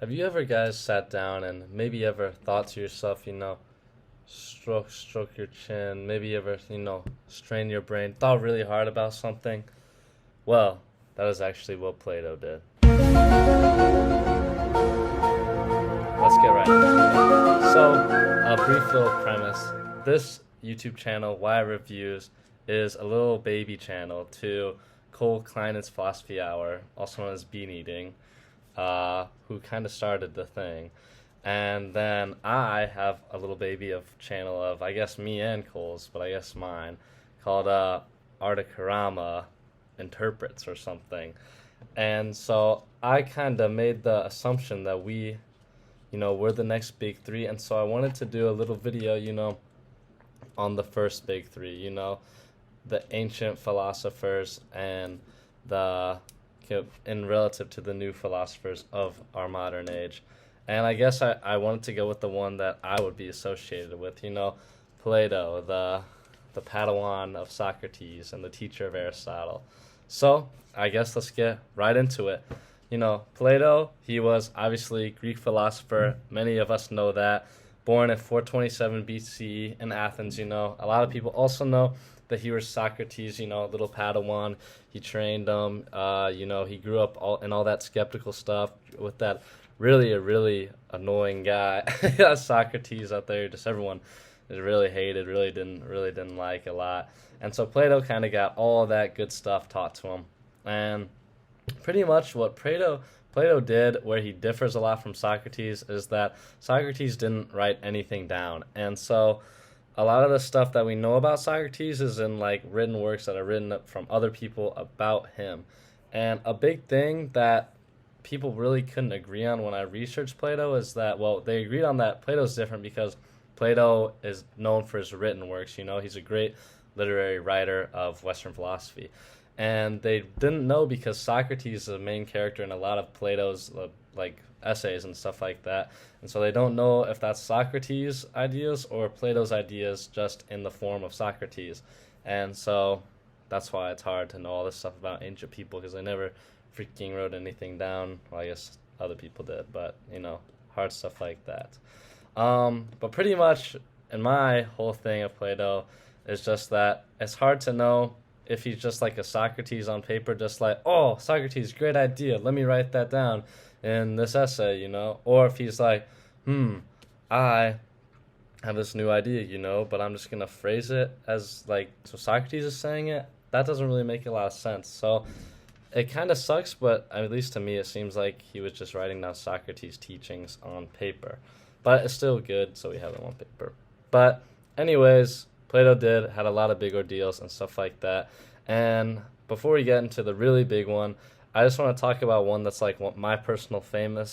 Have you ever guys sat down and maybe ever thought to yourself, stroke your chin, maybe ever, strain your brain, thought really hard about something? Well, that is actually what Plato did. Let's get right into it. So, a brief little premise. This YouTube channel, Why Reviews, is a little baby channel to Cole Klein's Philosophy Hour, also known as Bean Eating, who kind of started the thing. And then I have a little baby of channel of, I guess, me and Cole's, but I guess mine, called Artikarama Interprets or something. And so I kind of made the assumption that we're the next big three. And so I wanted to do a little video, on the first big three, the ancient philosophers and the in relative to the new philosophers of our modern age. And I guess I wanted to go with the one that I would be associated with, Plato, the Padawan of Socrates and the teacher of Aristotle. So I guess let's get right into it. Plato, he was obviously Greek philosopher. Many of us know that. Born in 427 BC in Athens, A lot of people also know that he was Socrates, little Padawan. He trained him. He grew up in all that skeptical stuff with that really annoying guy, Socrates out there. Just everyone really hated, really didn't like a lot. And so Plato kind of got all that good stuff taught to him. And pretty much what Plato did, where he differs a lot from Socrates, is that Socrates didn't write anything down. And so a lot of the stuff that we know about Socrates is in written works that are written from other people about him. And a big thing that people really couldn't agree on when I researched Plato is that, they agreed on that Plato's different because Plato is known for his written works. He's a great literary writer of Western philosophy. And they didn't know because Socrates is the main character in a lot of Plato's essays and stuff like that. And so they don't know if that's Socrates' ideas or Plato's ideas just in the form of Socrates. And so that's why it's hard to know all this stuff about ancient people, because they never freaking wrote anything down. Well, I guess other people did, but, hard stuff like that. But pretty much in my whole thing of Plato is just that it's hard to know if he's just like a Socrates on paper, just like, oh, Socrates, great idea, let me write that down in this essay, or if he's like, I have this new idea, but I'm just going to phrase it as so Socrates is saying it. That doesn't really make a lot of sense. So it kind of sucks, but at least to me it seems like he was just writing down Socrates' teachings on paper. But it's still good, so we have them on paper. But anyways, Plato had a lot of big ordeals and stuff like that. And before we get into the really big one, I just want to talk about one that's my personal favorite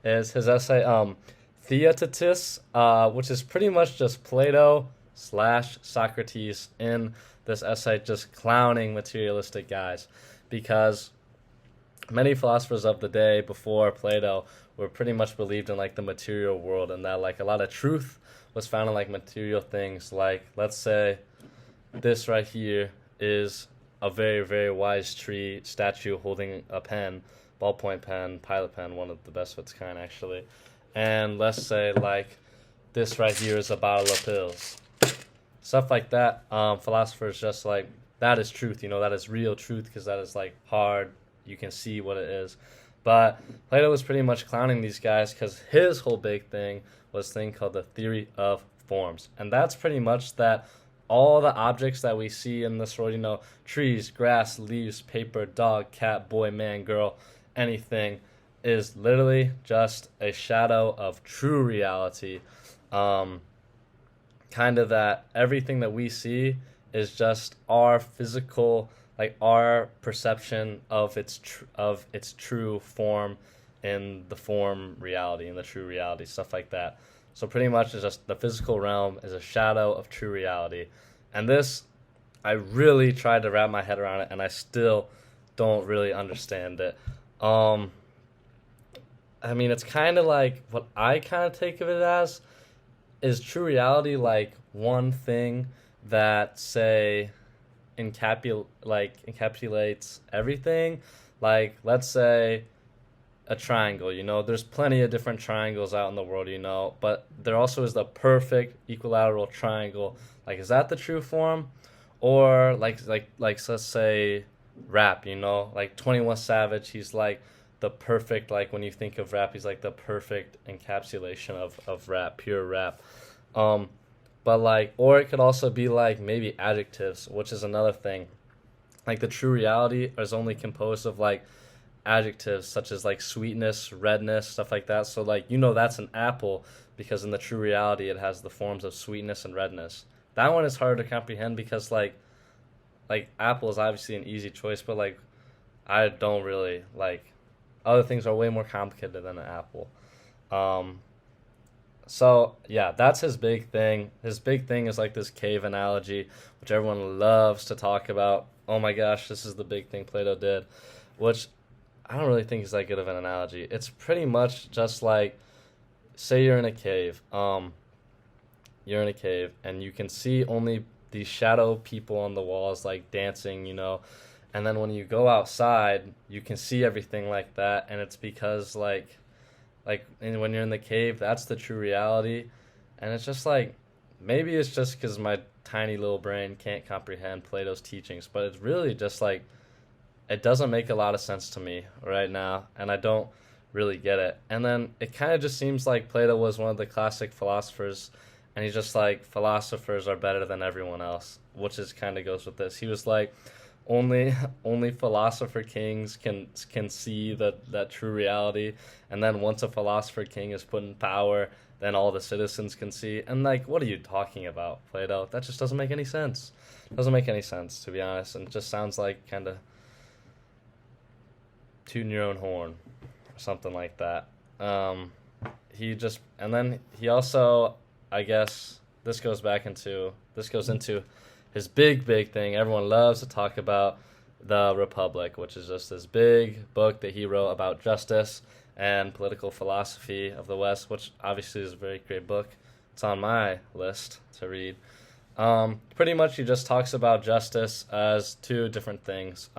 is his essay, Theaetetus, which is pretty much just Plato / Socrates in this essay, just clowning materialistic guys, because many philosophers of the day before Plato were pretty much believed in the material world, and that a lot of truth was found in material things. Let's say this right here is a very, very wise tree statue holding a pen, ballpoint pen, pilot pen, one of the best of its kind actually. And let's say this right here is a bottle of pills. Stuff like that. Philosophers just that is truth, that is real truth, because that is hard. You can see what it is. But Plato was pretty much clowning these guys because his whole big thing was a thing called the theory of forms. And that's pretty much that all the objects that we see in this world, trees, grass, leaves, paper, dog, cat, boy, man, girl, anything, is literally just a shadow of true reality. Kind of that everything that we see is just our physical, our perception of its true form in the form reality, in the true reality, stuff like that. So pretty much it's just the physical realm is a shadow of true reality. And this, I really tried to wrap my head around it, and I still don't really understand it. It's kind of what I kind of take of it as is true reality one thing that, say, encapsulates everything. Let's say a triangle, there's plenty of different triangles out in the world, but there also is the perfect equilateral triangle. Like, is that the true form? Or like let's say rap, like 21 Savage, he's like the perfect, like when you think of rap, he's like the perfect encapsulation of rap, pure rap. Um but like, or it could also be like maybe adjectives, which is another thing. Like the true reality is only composed of like adjectives such as like sweetness, redness, stuff like that. So like, that's an apple because in the true reality it has the forms of sweetness and redness. That one is hard to comprehend because like apple is obviously an easy choice, but like I don't really like, other things are way more complicated than an apple. Um so yeah, that's his big thing. His big thing is like this cave analogy, which everyone loves to talk about. Oh my gosh, this is the big thing Plato did, which I don't really think is that good of an analogy. It's pretty much just like, say you're in a cave. You're in a cave and you can see only these shadow people on the walls like dancing, and then when you go outside, you can see everything like that, and it's because and when you're in the cave, that's the true reality. And it's just like, maybe it's just because my tiny little brain can't comprehend Plato's teachings, but it's really just like, it doesn't make a lot of sense to me right now, and I don't really get it. And then it kind of just seems like Plato was one of the classic philosophers, and he's just like, philosophers are better than everyone else, which is kind of goes with this. He was like, only philosopher kings can see that true reality, and then once a philosopher king is put in power, then all the citizens can see. And like, what are you talking about, Plato? That just doesn't make any sense. Doesn't make any sense, to be honest, and it just sounds like kind of tooting your own horn or something like that. And then he also, I guess this goes into his big thing everyone loves to talk about, the Republic, which is just this big book that he wrote about justice and political philosophy of the West, which obviously is a very great book. It's on my list to read. Pretty much he just talks about justice as two different things,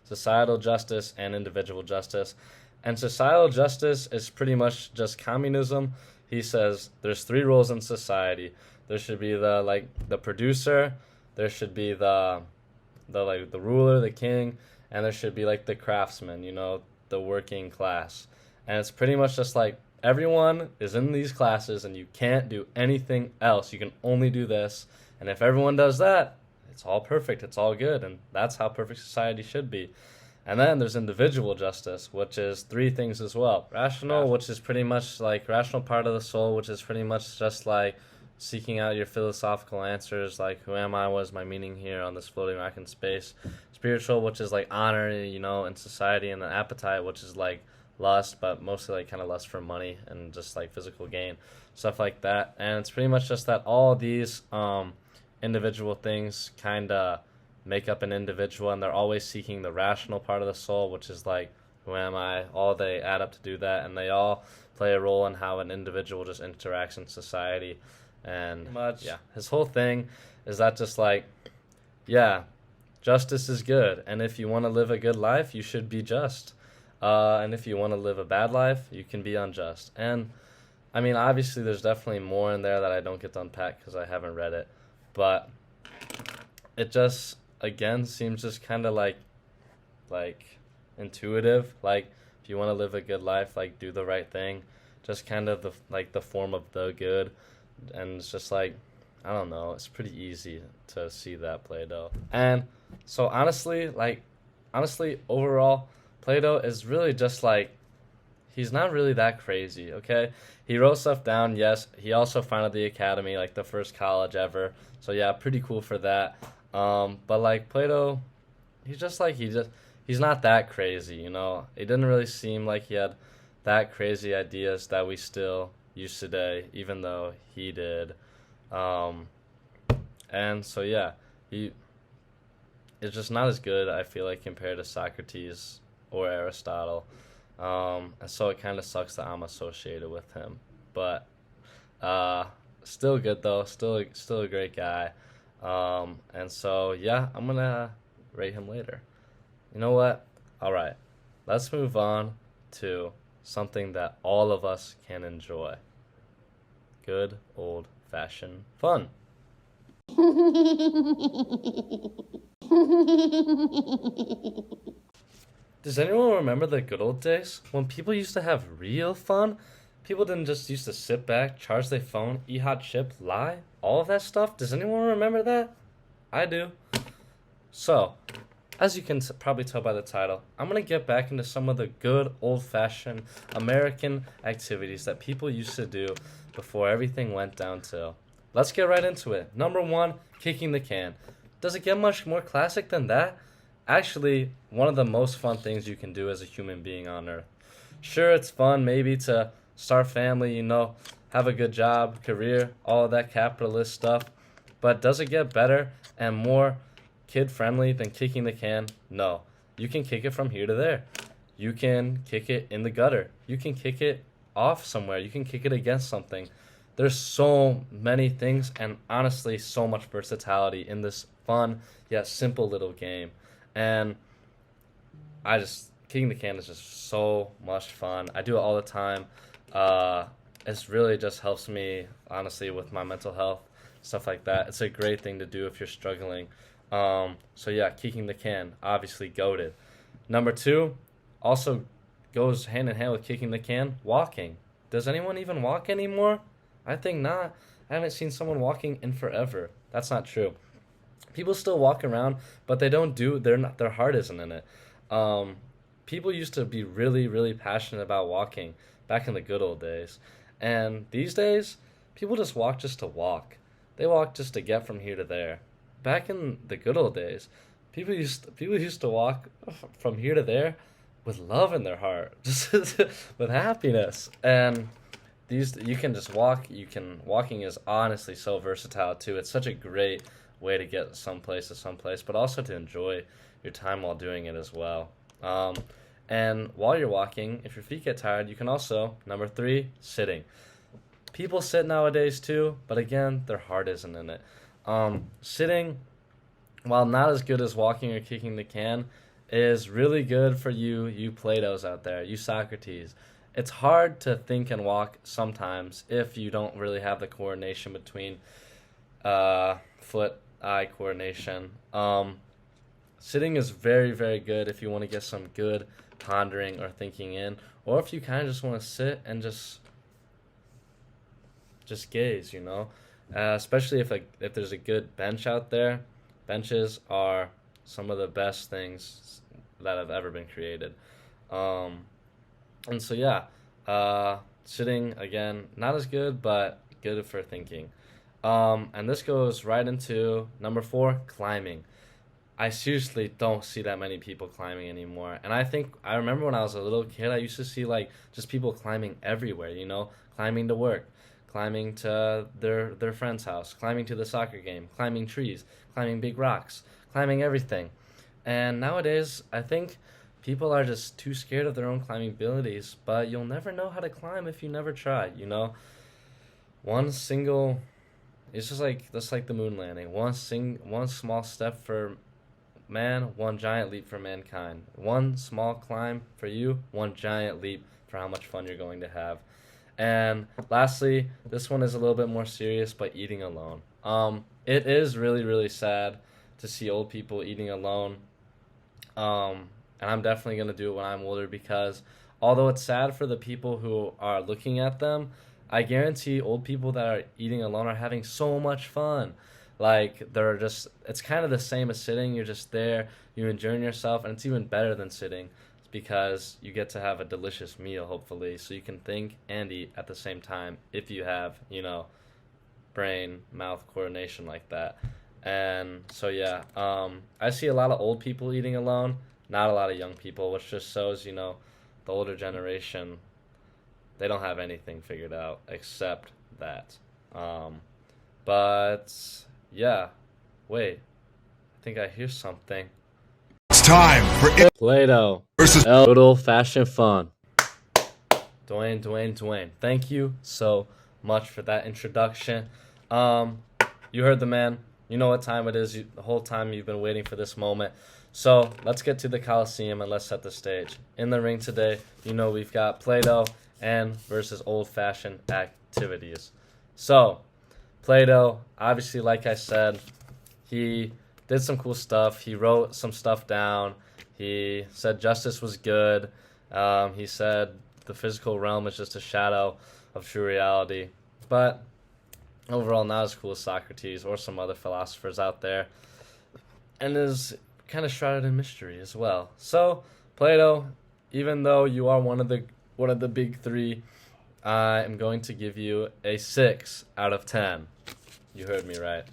societal justice and individual justice. And societal justice is pretty much just communism. He says there's three roles in society. There should be the producer, there should be the ruler, the king, and there should be like the craftsman, the working class. And it's pretty much just like, everyone is in these classes and you can't do anything else. You can only do this. And if everyone does that, it's all perfect, it's all good, and that's how perfect society should be. And then there's individual justice, which is three things as well. Rational, which is pretty much like rational part of the soul, which is pretty much just like seeking out your philosophical answers, like who am I, what is my meaning here on this floating rock in space. Spiritual, which is like honor, in society, and then appetite, which is like lust, but mostly like kind of lust for money and just like physical gain, stuff like that. And it's pretty much just that all these individual things kind of make up an individual, and they're always seeking the rational part of the soul, which is like, who am I? All they add up to do that, and they all play a role in how an individual just interacts in society. And yeah, his whole thing is that just like, yeah, justice is good, and if you want to live a good life, you should be just. And if you want to live a bad life, you can be unjust. And I mean, obviously, there's definitely more in there that I don't get to unpack because I haven't read it, but it just, again, seems just kind of like intuitive. Like, if you want to live a good life, like, do the right thing. Just kind of the form of the good. And it's just like, I don't know, it's pretty easy to see that Plato. And so honestly, overall, Plato is really just like, he's not really that crazy, okay? He wrote stuff down, yes. He also founded the academy, like the first college ever. So yeah, pretty cool for that. But like Plato, he's not that crazy, It didn't really seem like he had that crazy ideas that we still use today, even though he did. And so yeah, he is just not as good, I feel like, compared to Socrates or Aristotle. And so it kind of sucks that I'm associated with him. But still good though, still a great guy. And so yeah, I'm gonna rate him later. You know what? All right, let's move on to something that all of us can enjoy. Good old-fashioned fun. Does anyone remember the good old days when people used to have real fun? People didn't just used to sit back, charge their phone, eat hot chip, lie, all of that stuff. Does anyone remember that? I do. So, as you can probably tell by the title, I'm going to get back into some of the good old-fashioned American activities that people used to do before everything went downhill. Let's get right into it. Number 1, kicking the can. Does it get much more classic than that? Actually, one of the most fun things you can do as a human being on Earth. Sure, it's fun maybe to start family, have a good job, career, all of that capitalist stuff. But does it get better and more kid-friendly than kicking the can? No. You can kick it from here to there. You can kick it in the gutter. You can kick it off somewhere. You can kick it against something. There's so many things and honestly so much versatility in this fun yet simple little game. And kicking the can is just so much fun. I do it all the time. It really just helps me, honestly, with my mental health, stuff like that. It's a great thing to do if you're struggling. So yeah, kicking the can, obviously goated. Number 2, also goes hand in hand with kicking the can, walking. Does anyone even walk anymore? I think not. I haven't seen someone walking in forever. That's not true. People still walk around, but they don't their heart isn't in it. People used to be really, really passionate about walking back in the good old days. And these days, people just walk just to walk. They walk just to get from here to there. Back in the good old days, people used to walk from here to there with love in their heart, just with happiness. And you can just walk. Walking is honestly so versatile too. It's such a great way to get someplace to someplace, but also to enjoy your time while doing it as well. And while you're walking, if your feet get tired, you can also, number 3, sitting. People sit nowadays too, but again, their heart isn't in it. Sitting, while not as good as walking or kicking the can, is really good for you Platos out there, you Socrates. It's hard to think and walk sometimes if you don't really have the coordination between foot-eye coordination. Sitting is very, very good if you want to get some good pondering or thinking in, or if you kind of just want to sit and just gaze, especially if there's a good bench out there. Benches are some of the best things that have ever been created. And so yeah, sitting, again, not as good, but good for thinking. And this goes right into number 4, climbing. I seriously don't see that many people climbing anymore. And I remember when I was a little kid, I used to see just people climbing everywhere, climbing to work, climbing to their friend's house, climbing to the soccer game, climbing trees, climbing big rocks, climbing everything. And nowadays, I think people are just too scared of their own climbing abilities, but you'll never know how to climb if you never try, It's just like the moon landing. One small step for man, one giant leap for mankind. One small climb for you, one giant leap for how much fun you're going to have. And lastly, this one is a little bit more serious, but eating alone. It is really, really sad to see old people eating alone. And I'm definitely going to do it when I'm older, because although it's sad for the people who are looking at them, I guarantee old people that are eating alone are having so much fun. It's kind of the same as sitting. You're just there, you're enjoying yourself, and it's even better than sitting because you get to have a delicious meal, hopefully, so you can think and eat at the same time if you have, brain-mouth coordination like that. And so, yeah, I see a lot of old people eating alone, not a lot of young people, which just shows, the older generation, they don't have anything figured out except that. But, yeah, wait, I think I hear something. It's time for Plato versus good old-fashioned fun. Dwayne, thank you so much for that introduction. You heard the man. You know what time it is. The whole time you've been waiting for this moment. So let's get to the Coliseum and let's set the stage. In the ring today, we've got Plato and versus old-fashioned activities. So Plato, obviously, like I said, he did some cool stuff. He wrote some stuff down. He said justice was good. He said the physical realm is just a shadow of true reality. But overall, not as cool as Socrates or some other philosophers out there. And is kind of shrouded in mystery as well. So, Plato, even though you are one of the big three, I am going to give you a 6 out of 10. You heard me right.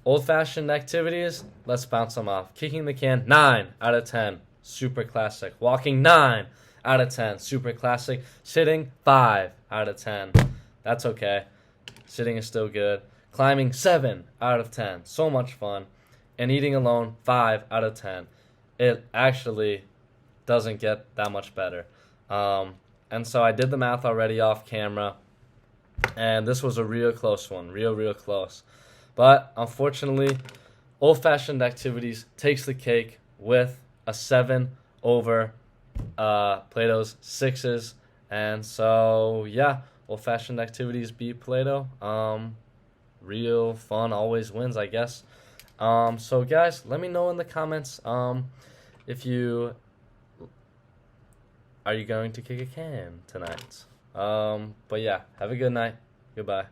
Old-fashioned activities, let's bounce them off. Kicking the can, 9 out of 10. Super classic. Walking, 9 out of 10. Super classic. Sitting, 5 out of 10. That's okay. Sitting is still good. Climbing, 7 out of 10. So much fun. And eating alone, 5 out of 10. It actually doesn't get that much better. And so I did the math already off camera. And this was a real close one. Real close. But unfortunately, old-fashioned activities takes the cake with a 7 over Plato's 6s. And so, yeah, old-fashioned activities beat Plato. Real fun always wins, I guess. So, guys, let me know in the comments if you... Are you going to kick a can tonight? But, yeah, have a good night. Goodbye.